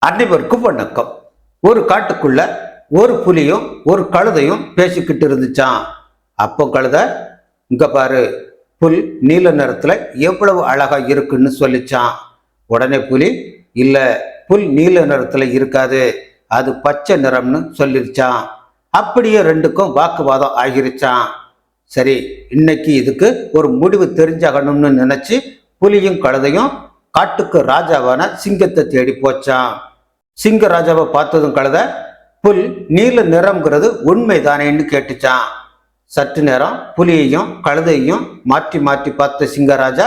அனைவருக்கும் வணக்கம். ஒரு காட்டுக்குள்ள ஒரு புலியும் ஒரு கழுதையும் பேசிக்கிட்டு இருந்துச்சான். அப்போ கழுதை, இங்க பாரு, புல் நீல நிறத்துல எவ்வளவு அழகா இருக்குன்னு சொல்லிச்சான். உடனே புலி, இல்ல, புல் நீல நிறத்துல இருக்காது, அது பச்சை நிறம்னு சொல்லிருச்சான். அப்படியே ரெண்டுக்கும் வாக்குவாதம் ஆகிருச்சான். சரி, இன்னைக்கு இதுக்கு ஒரு முடிவு தெரிஞ்சாகணும்னு நினைச்சு புலியும் கழுதையும் காட்டுக்கு ராஜாவான சிங்கத்தை தேடி போச்சான். சிங்க ராஜாவை பார்த்ததும் கழுதை, புல் நீல நிறம்ங்கிறது உண்மைதானேன்னு கேட்டுச்சான். சற்று நேரம் புலியையும் கழுதையையும் மாற்றி மாற்றி பார்த்த சிங்கராஜா,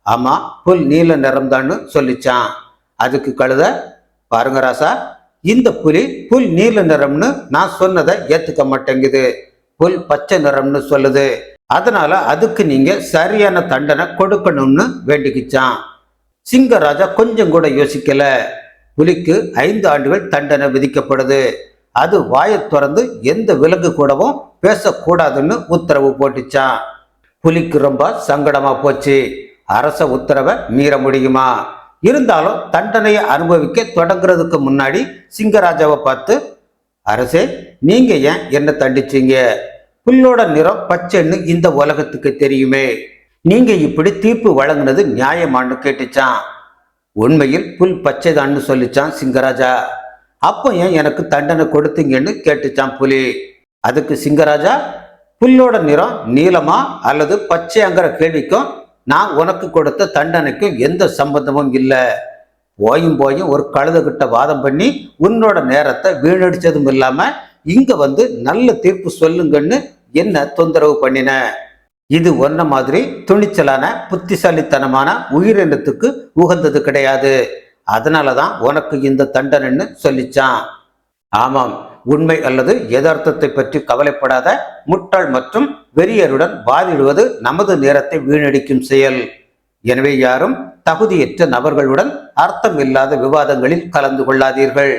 ஆமா, புல் நீல நிறம்தான்னு சொல்லிச்சான். அதுக்கு கழுதை, பாருங்க ராசா, இந்த புல் நீல நிறம்னு நான் சொன்னதை ஏத்துக்க மாட்டேங்குது, புல் பச்சை நிறம்னு சொல்லுது, அதனால அதுக்கு நீங்க சரியான தண்டனை கொடுக்கணும்னு வேண்டிக்கிச்சான். சிங்கராஜா கொஞ்சம் கூட யோசிக்கல. புலிக்கு 5 ஆண்டுகள் தண்டனை விதிக்கப்படுது, அது வாயை திறந்து எந்த விலங்கு கூடவும் பேசக்கூடாதுன்னு உத்தரவு போட்டுச்சான். புலிக்கு ரொம்ப சங்கடமா போச்சு. அரச உத்தரவை மீற முடியுமா? இருந்தாலும் தண்டனையை அனுபவிக்க தொடங்குறதுக்கு முன்னாடி சிங்கராஜாவை பார்த்து, அரசே, நீங்க ஏன் என்ன தண்டிச்சீங்க? புல்லோட நிறம் பச்சைன்னு இந்த உலகத்துக்கு தெரியுமே, நீங்க இப்படி தீர்ப்பு வழங்கினது நியாயமானு கேட்டுச்சான். உண்மையில் புல் பச்சைதான்னு சொல்லிச்சான் சிங்கராஜா. அப்போ ஏன் எனக்கு தண்டனை கொடுத்தீங்கன்னு கேட்டுச்சான் புலி. அதுக்கு சிங்கராஜா, புல்லோட நிறம் நீலமா அல்லது பச்சைங்கிற கேள்விக்கும் நான் உனக்கு கொடுத்த தண்டனைக்கும் எந்த சம்பந்தமும் இல்லை. போயும் ஒரு கழுதைகிட்ட வாதம் பண்ணி உன்னோட நேரத்தை வீணடிச்சதும் இல்லாம இங்க வந்து நல்ல தீர்ப்பு சொல்லுங்கன்னு என்ன தொந்தரவு பண்ணின. இது ஒன்ன மாதிரி துணிச்சலான புத்திசாலித்தனமான உயிரினத்துக்கு உகந்தது கிடையாது, அதனாலதான் உனக்கு இந்த தண்டனைன்னு சொல்லிச்சான். ஆமாம், உண்மை அல்லது யதார்த்தத்தை பற்றி கவலைப்படாத முட்டாள் மற்றும் வெறியருடன் வாதிடுவது நமது நேரத்தை வீணடிக்கும் செயல். எனவே யாரும் தகுதியற்ற நபர்களுடன் அர்த்தம் இல்லாத விவாதங்களில் கலந்து கொள்ளாதீர்கள்.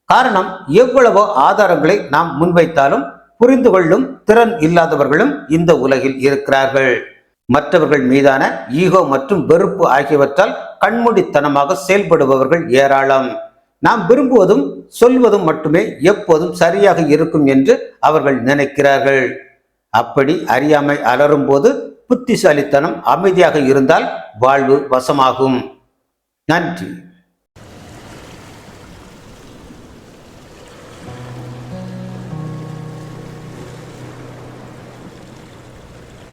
காரணம், எவ்வளவோ ஆதாரங்களை நாம் முன்வைத்தாலும் புரிந்து கொள்ளும் திறன் இல்லாதவர்களும் இந்த உலகில் இருக்கிறார்கள். மற்றவர்கள் மீதான ஈகோ மற்றும் வெறுப்பு ஆகியவற்றால் கண்மூடித்தனமாக செயல்படுபவர்கள் ஏராளம். நாம் விரும்புவதும் சொல்வதும் மட்டுமே எப்போதும் சரியாக இருக்கும் என்று அவர்கள் நினைக்கிறார்கள். அப்படி அறியாமை அலரும் போது புத்திசாலித்தனம் அமைதியாக இருந்தால் வாழ்வு வசமாகும். நன்றி.